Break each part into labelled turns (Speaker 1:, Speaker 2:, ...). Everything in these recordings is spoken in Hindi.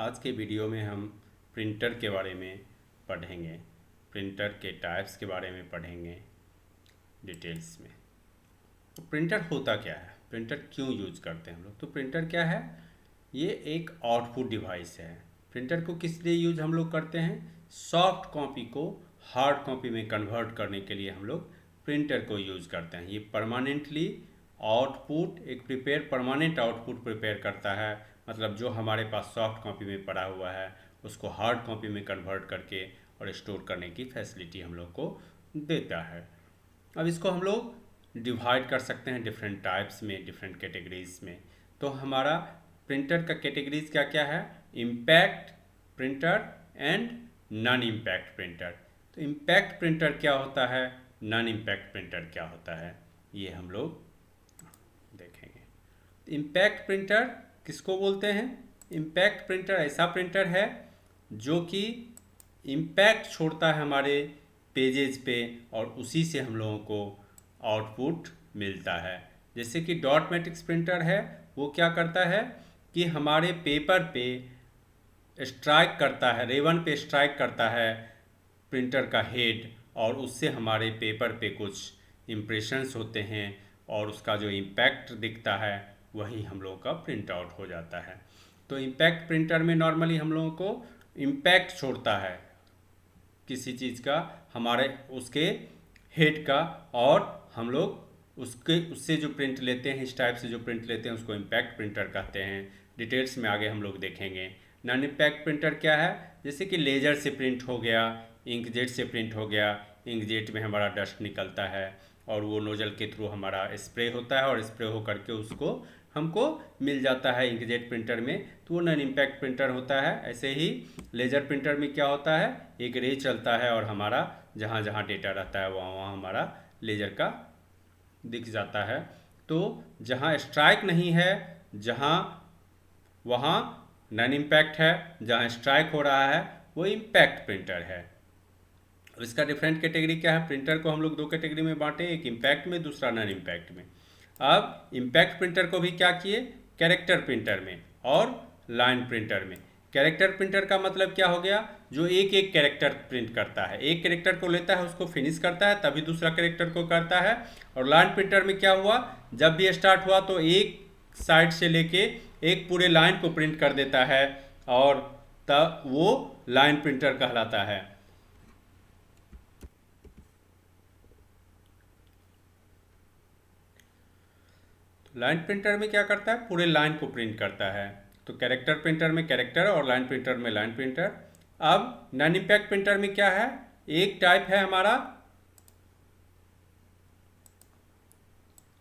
Speaker 1: आज के वीडियो में हम प्रिंटर के बारे में पढ़ेंगे। प्रिंटर के टाइप्स के बारे में पढ़ेंगे डिटेल्स में। तो प्रिंटर होता क्या है, प्रिंटर क्यों यूज करते हैं हम लोग। तो प्रिंटर क्या है, ये एक आउटपुट डिवाइस है। प्रिंटर को किस लिए यूज हम लोग करते हैं, सॉफ्ट कॉपी को हार्ड कॉपी में कन्वर्ट करने के लिए हम लोग प्रिंटर को यूज करते हैं। ये permanently output permanent output prepare करता है, मतलब जो हमारे पास सॉफ्ट कॉपी में पड़ा हुआ है उसको हार्ड कॉपी में कन्वर्ट करके और स्टोर करने की फैसिलिटी हम लोग को देता है। अब इसको हम लोग डिवाइड कर सकते हैं डिफरेंट टाइप्स में, डिफरेंट कैटेगरीज में। तो हमारा प्रिंटर का कैटेगरीज क्या क्या है, impact printer and non impact printer. तो इम्पैक्ट प्रिंटर क्या होता है, नॉन इम्पैक्ट प्रिंटर क्या होता है, ये हम लोग देखेंगे। इम्पैक्ट प्रिंटर किसको बोलते हैं, इम्पैक्ट प्रिंटर ऐसा प्रिंटर है जो कि इम्पैक्ट छोड़ता है हमारे पेजेज पे और उसी से हम लोगों को आउटपुट मिलता है। जैसे कि डॉट मैट्रिक्स प्रिंटर है, वो क्या करता है कि हमारे पेपर पे स्ट्राइक करता है, रेवन पे स्ट्राइक करता है प्रिंटर का हेड, और उससे हमारे पेपर पे कुछ इम्प्रेशंस होते हैं और उसका जो इम्पैक्ट दिखता है वही हम लोगों का प्रिंट आउट हो जाता है। तो इम्पैक्ट प्रिंटर में नॉर्मली हम लोगों को इम्पैक्ट छोड़ता है किसी चीज़ का, हमारे उसके हेड का, और हम लोग उससे जो प्रिंट लेते हैं, इस टाइप से जो प्रिंट लेते हैं उसको इम्पैक्ट प्रिंटर कहते हैं। डिटेल्स में आगे हम लोग देखेंगे। नॉन इम्पैक्ट प्रिंटर क्या है, जैसे कि लेजर से प्रिंट हो गया, इंकजेट से प्रिंट हो गया। इंकजेट में हमारा डस्ट निकलता है और वो नोजल के थ्रू हमारा स्प्रे होता है और स्प्रे हो करके उसको हमको मिल जाता है इंकजेट प्रिंटर में, तो वो नॉन इम्पैक्ट प्रिंटर होता है। ऐसे ही लेजर प्रिंटर में क्या होता है, एक रे चलता है और हमारा जहाँ जहाँ डेटा रहता है वहाँ वहाँ हमारा लेजर का दिख जाता है। तो जहाँ स्ट्राइक नहीं है जहाँ वहाँ नॉन इम्पैक्ट है, जहाँ स्ट्राइक हो रहा है वो इम्पैक्ट प्रिंटर है। इसका डिफरेंट कैटेगरी क्या है, प्रिंटर को हम लोग दो कैटेगरी में बांटे, एक इम्पैक्ट में, दूसरा नॉन इम्पैक्ट में। अब इम्पैक्ट प्रिंटर को भी क्या किए, कैरेक्टर प्रिंटर में और लाइन प्रिंटर में। कैरेक्टर प्रिंटर का मतलब क्या हो गया, जो एक एक कैरेक्टर प्रिंट करता है, एक कैरेक्टर को लेता है उसको फिनिश करता है तभी दूसरा कैरेक्टर को करता है। और लाइन प्रिंटर में क्या हुआ, जब भी स्टार्ट हुआ तो एक साइड से लेके एक पूरे लाइन को प्रिंट कर देता है और तब वो लाइन प्रिंटर कहलाता है। लाइन प्रिंटर में क्या करता है, पूरे लाइन को प्रिंट करता है। तो कैरेक्टर प्रिंटर में कैरेक्टर और लाइन प्रिंटर में लाइन प्रिंटर। अब नॉन इम्पैक्ट प्रिंटर में क्या है, एक टाइप है हमारा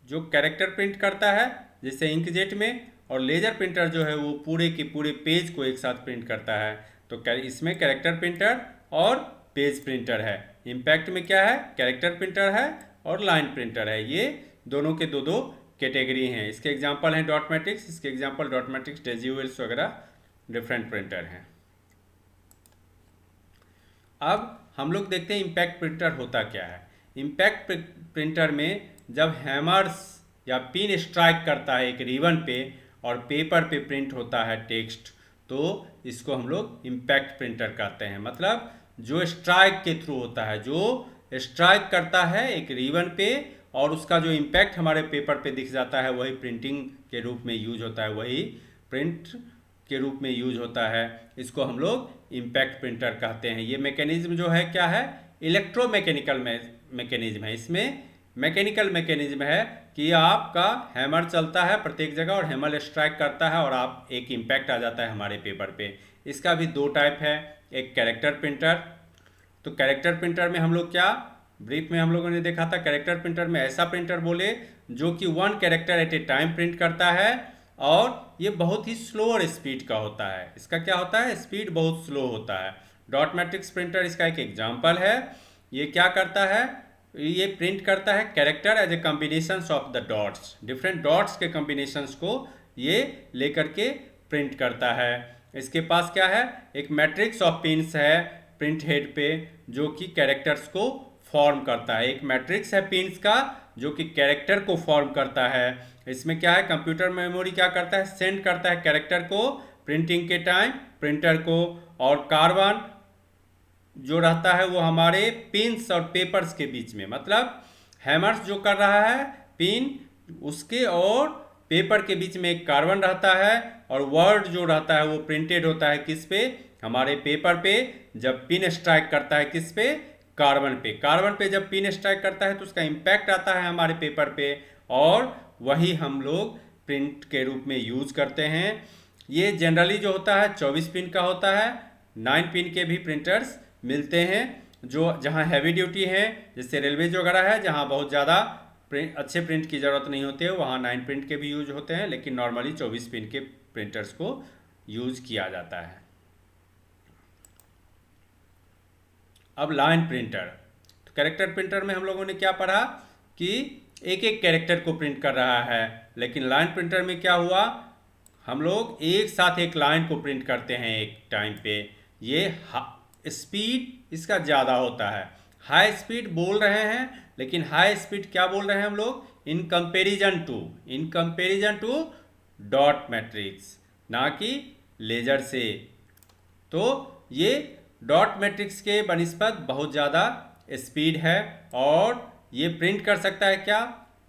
Speaker 1: जो कैरेक्टर प्रिंट करता है जैसे इंकजेट में, और लेजर प्रिंटर जो है वो पूरे के पूरे पेज को एक साथ प्रिंट करता है। तो इसमें कैरेक्टर प्रिंटर और पेज प्रिंटर है। इम्पैक्ट में क्या है, कैरेक्टर प्रिंटर है और लाइन प्रिंटर है। ये दोनों के दो दो कैटेगरी हैं। इसके एग्जांपल हैं डॉट मैट्रिक्स, इसके एग्जांपल डॉट मैट्रिक्स, डेजीवेल्स वगैरह डिफरेंट प्रिंटर हैं। अब हम लोग देखते हैं इम्पैक्ट प्रिंटर होता क्या है। इम्पैक्ट प्रिंटर में जब हैमर्स या पिन स्ट्राइक करता है एक रिबन पे और पेपर पे प्रिंट होता है टेक्स्ट, तो इसको हम लोग इम्पैक्ट प्रिंटर कहते हैं। मतलब जो स्ट्राइक के थ्रू होता है, जो स्ट्राइक करता है एक रिबन पे और उसका जो इम्पैक्ट हमारे पेपर पे दिख जाता है वही प्रिंटिंग के रूप में यूज होता है, वही प्रिंट के रूप में यूज होता है। इसको हम लोग इम्पैक्ट प्रिंटर कहते हैं। ये मैकेनिज्म जो है क्या है, इलेक्ट्रोमैकेनिकल मैकेनिज्म है। इसमें मैकेनिकल मैकेनिज्म है कि आपका हैमर चलता है प्रत्येक जगह और हैमर स्ट्राइक करता है और आप एक इम्पैक्ट आ जाता है हमारे पेपर पे। इसका भी दो टाइप है, एक कैरेक्टर प्रिंटर। तो कैरेक्टर प्रिंटर में हम लोग क्या ब्रीफ में हम लोगों ने देखा था, कैरेक्टर प्रिंटर में ऐसा प्रिंटर बोले जो कि वन कैरेक्टर एट ए टाइम प्रिंट करता है और ये बहुत ही स्लोअर स्पीड का होता है। इसका क्या होता है, स्पीड बहुत स्लो होता है। डॉट मैट्रिक्स प्रिंटर इसका एक एग्जांपल है। ये क्या करता है, ये प्रिंट करता है character as a combinations of the dots, different dots के कॉम्बिनेशंस को ये लेकर के प्रिंट करता है। इसके पास क्या है, एक मैट्रिक्स ऑफ पिन्स है प्रिंट हेड पे जो कि कैरेक्टर्स को फॉर्म करता है। एक मैट्रिक्स है पिन्स का जो कि कैरेक्टर को फॉर्म करता है। इसमें क्या है, कंप्यूटर मेमोरी क्या करता है, सेंड करता है कैरेक्टर को प्रिंटिंग के टाइम प्रिंटर को, और कार्बन जो रहता है वो हमारे पिन्स और पेपर्स के बीच में, मतलब हैमर्स जो कर रहा है पिन उसके और पेपर के बीच में एक कार्बन रहता है, और वर्ड जो रहता है वो प्रिंटेड होता है किस पे, हमारे पेपर पे। जब पिन स्ट्राइक करता है किस पे, कार्बन पे। कार्बन पे जब पिन स्ट्राइक करता है तो उसका इम्पैक्ट आता है हमारे पेपर पे, और वही हम लोग प्रिंट के रूप में यूज करते हैं। ये जनरली जो होता है 24 पिन का होता है। 9 पिन के भी प्रिंटर्स मिलते हैं जो जहाँ हैवी ड्यूटी है, जैसे रेलवेज वगैरह है, जहाँ बहुत ज़्यादा अच्छे प्रिंट की ज़रूरत नहीं होती है, वहाँ 9 पिन के भी यूज होते हैं, लेकिन नॉर्मली 24 पिन के प्रिंटर्स को यूज किया जाता है। अब लाइन प्रिंटर, तो कैरेक्टर प्रिंटर में हम लोगों ने क्या पढ़ा कि एक एक कैरेक्टर को प्रिंट कर रहा है, लेकिन लाइन प्रिंटर में क्या हुआ, हम लोग एक साथ एक लाइन को प्रिंट करते हैं एक टाइम पे। ये स्पीड इसका ज़्यादा होता है। हाई स्पीड बोल रहे हैं, लेकिन हाई स्पीड क्या बोल रहे हैं हम लोग, in comparison to dot matrix, ना कि लेजर से। तो ये डॉट मैट्रिक्स के बनिस्बत बहुत ज़्यादा स्पीड है, और ये प्रिंट कर सकता है क्या,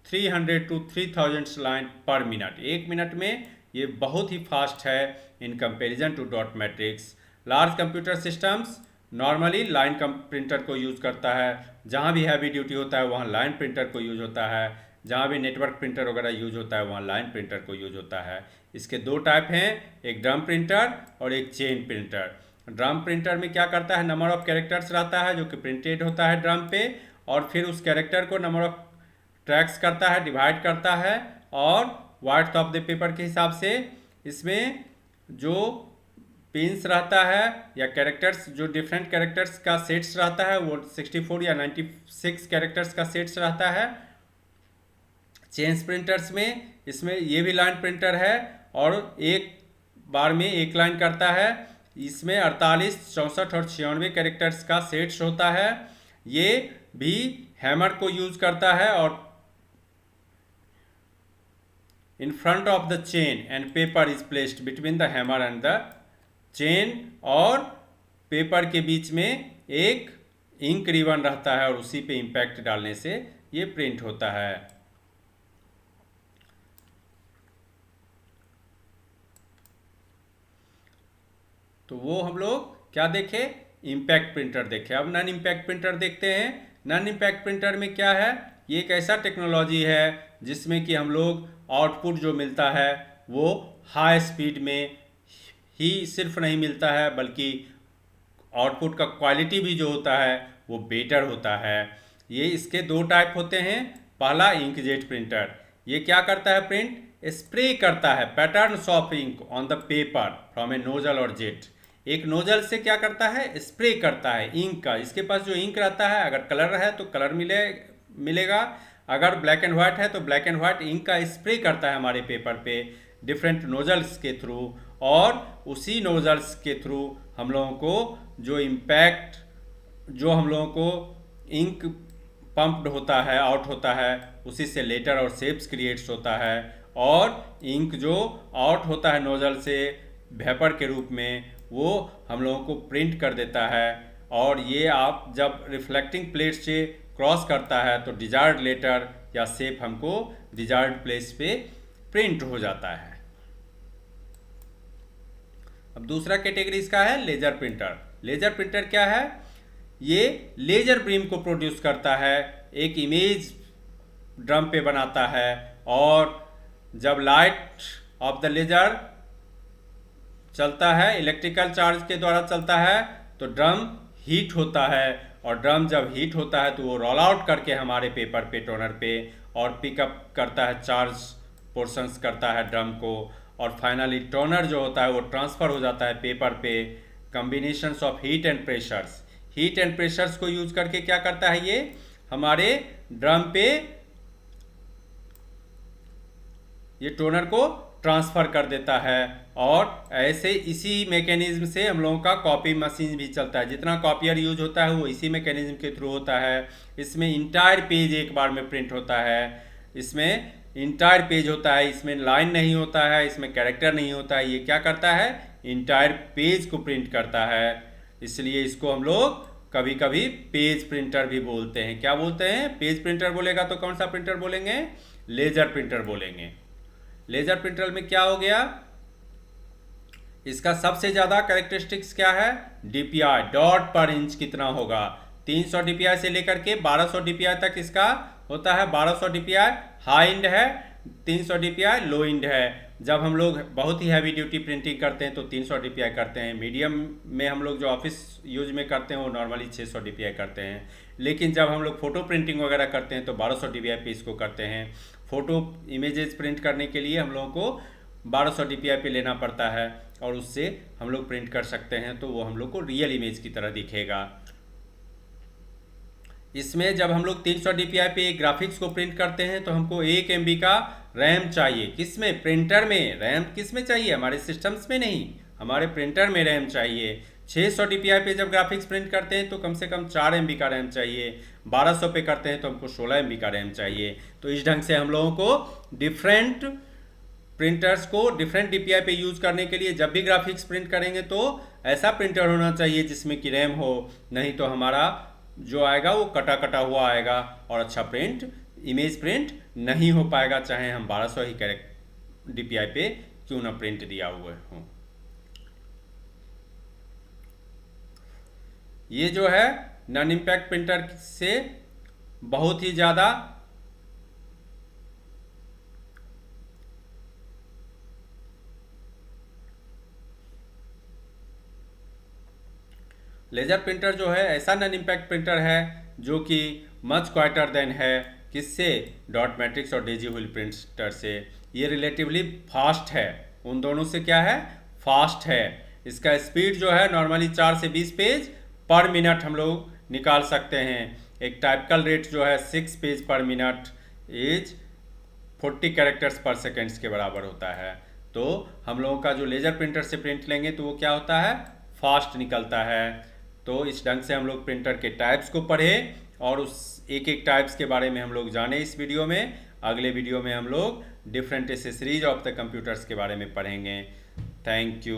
Speaker 1: 300 to 3000 लाइन पर मिनट, एक मिनट में। ये बहुत ही फास्ट है in comparison to dot matrix. Large computer systems normally line printer को यूज़ करता है। जहाँ भी हैवी ड्यूटी होता है वहाँ लाइन प्रिंटर को यूज होता है, जहाँ भी नेटवर्क प्रिंटर वगैरह यूज होता है वहाँ लाइन प्रिंटर को यूज होता है। इसके दो टाइप हैं, एक ड्रम प्रिंटर और एक चेन प्रिंटर। ड्रम प्रिंटर में क्या करता है, नंबर ऑफ कैरेक्टर्स रहता है जो कि प्रिंटेड होता है ड्रम पे, और फिर उस कैरेक्टर को नंबर ऑफ ट्रैक्स करता है, डिवाइड करता है, और वाइड्थ ऑफ द पेपर के हिसाब से इसमें जो पिन्स रहता है या कैरेक्टर्स, जो डिफरेंट कैरेक्टर्स का सेट्स रहता है वो 64 या 96 कैरेक्टर्स का सेट्स रहता है। चेन प्रिंटर्स में इसमें ये भी लाइन प्रिंटर है, और एक बार में एक लाइन करता है। इसमें 48, 64 और 96 कैरेक्टर्स का सेट्स होता है। ये भी हैमर को यूज करता है, और in front of the chain and paper is placed between the hammer and the chain, और पेपर के बीच में एक इंक रिबन रहता है, और उसी पे इम्पैक्ट डालने से ये प्रिंट होता है। तो वो हम लोग क्या देखे, इम्पैक्ट प्रिंटर देखे। अब नॉन इम्पैक्ट प्रिंटर देखते हैं। नॉन इम्पैक्ट प्रिंटर में क्या है, ये एक ऐसा टेक्नोलॉजी है जिसमें कि हम लोग आउटपुट जो मिलता है वो हाई स्पीड में ही सिर्फ नहीं मिलता है, बल्कि आउटपुट का क्वालिटी भी जो होता है वो बेटर होता है। ये इसके दो टाइप होते हैं। पहला इंकजेट प्रिंटर, ये क्या करता है, प्रिंट स्प्रे करता है patterns of ink on the paper from a nozzle और जेट। एक नोजल से क्या करता है, स्प्रे करता है इंक का। इसके पास जो इंक रहता है, अगर कलर है तो कलर मिलेगा, अगर ब्लैक एंड व्हाइट है तो ब्लैक एंड व्हाइट इंक का स्प्रे करता है हमारे पेपर पे डिफरेंट नोजल्स के थ्रू, और उसी नोजल्स के थ्रू हम लोगों को जो इम्पैक्ट, जो हम लोगों को इंक पंप्ड होता है, आउट होता है, उसी से लेटर और शेप्स क्रिएट्स होता है, और इंक जो आउट होता है नोजल से वेपर के रूप में, वो हम लोगों को प्रिंट कर देता है। और ये आप जब रिफ्लेक्टिंग प्लेट से क्रॉस करता है तो डिजायर्ड लेटर या शेप हमको डिजायर्ड प्लेस पे प्रिंट हो जाता है। अब दूसरा कैटेगरी इसका है लेजर प्रिंटर। लेजर प्रिंटर क्या है, ये लेजर बीम को प्रोड्यूस करता है, एक इमेज ड्रम पे बनाता है, और जब लाइट ऑफ द लेजर चलता है, इलेक्ट्रिकल चार्ज के द्वारा चलता है, तो ड्रम हीट होता है, और ड्रम जब हीट होता है तो वो रोल आउट करके हमारे पेपर पे, टोनर पे, और पिकअप करता है, चार्ज पोर्शंस करता है ड्रम को, और फाइनली टोनर जो होता है वो ट्रांसफ़र हो जाता है पेपर पे। Combinations of heat and pressures, heat and pressures को यूज करके क्या करता है, ये हमारे ड्रम पे ये टोनर को ट्रांसफ़र कर देता है। और ऐसे इसी मैकेनिज्म से हम लोगों का कॉपी मशीन भी चलता है। जितना कॉपियर यूज होता है वो इसी मैकेनिज्म के थ्रू होता है। इसमें इंटायर पेज एक बार में प्रिंट होता है, इसमें इंटायर पेज होता है, इसमें लाइन नहीं होता है, इसमें कैरेक्टर नहीं होता है। ये क्या करता है, इंटायर पेज को प्रिंट करता है, इसलिए इसको हम लोग कभी कभी पेज प्रिंटर भी बोलते हैं। क्या बोलते हैं? पेज प्रिंटर बोलेगा तो कौन सा प्रिंटर बोलेंगे? लेजर प्रिंटर बोलेंगे। लेजर प्रिंटर में क्या हो गया? इसका सबसे ज़्यादा कैरेक्टरिस्टिक्स क्या है? डीपीआई, डॉट पर इंच कितना होगा। 300 डीपीआई से लेकर के 1200 डीपीआई तक इसका होता है। 1200 डीपीआई हाई इंड है, 300 डीपीआई लो इंड है। जब हम लोग बहुत ही हैवी ड्यूटी प्रिंटिंग करते हैं तो 300 डीपीआई करते हैं। मीडियम में हम लोग जो ऑफिस यूज में करते हैं वो नॉर्मली 600 डीपीआई करते हैं। लेकिन जब हम लोग फोटो प्रिंटिंग वगैरह करते हैं तो 1200 डीपीआई पे इसको करते हैं। फोटो इमेजेस प्रिंट करने के लिए हम लोगों को 1200 डीपीआई पे लेना पड़ता है और उससे हम लोग प्रिंट कर सकते हैं, तो वो हम लोग को रियल इमेज की तरह दिखेगा। इसमें जब हम लोग 300 डीपीआई पे ग्राफिक्स को प्रिंट करते हैं तो हमको 1 MB का रैम चाहिए। किसमें? प्रिंटर में। रैम किस में चाहिए? हमारे सिस्टम्स में नहीं, हमारे प्रिंटर में रैम चाहिए। 600 डीपीआई पे जब ग्राफिक्स प्रिंट करते हैं तो कम से कम 4 MB का रैम चाहिए। 1200 पे करते हैं तो हमको 16 MB का रैम चाहिए। तो इस ढंग से हम लोगों को डिफरेंट प्रिंटर्स को डिफरेंट डीपीआई पे यूज करने के लिए जब भी ग्राफिक्स प्रिंट करेंगे तो ऐसा प्रिंटर होना चाहिए जिसमें कि रैम हो, नहीं तो हमारा जो आएगा वो कटा कटा हुआ आएगा और अच्छा प्रिंट इमेज प्रिंट नहीं हो पाएगा, चाहे हम 1200 ही डीपीआई पे क्यों ना प्रिंट दिया हुआ हो। ये जो है नॉन इम्पैक्ट प्रिंटर से बहुत ही ज़्यादा लेजर प्रिंटर जो है ऐसा नॉन इम्पैक्ट प्रिंटर है जो कि मच क्वाइटर देन है। किससे? डॉट मैट्रिक्स और डेजी व्हील प्रिंटर से। ये रिलेटिवली फास्ट है, उन दोनों से क्या है? फास्ट है। इसका स्पीड जो है नॉर्मली 4 से 20 पेज पर मिनट हम लोग निकाल सकते हैं। एक टाइपिकल रेट जो है 6 पेज पर मिनट इज 40 कैरेक्टर्स पर सेकेंड्स के बराबर होता है। तो हम लोगों का जो लेजर प्रिंटर से प्रिंट लेंगे तो वो क्या होता है? फास्ट निकलता है। तो इस ढंग से हम लोग प्रिंटर के टाइप्स को पढ़े और उस एक एक टाइप्स के बारे में हम लोग जाने इस वीडियो में। अगले वीडियो में हम लोग different accessories of the computers के बारे में पढ़ेंगे। Thank you.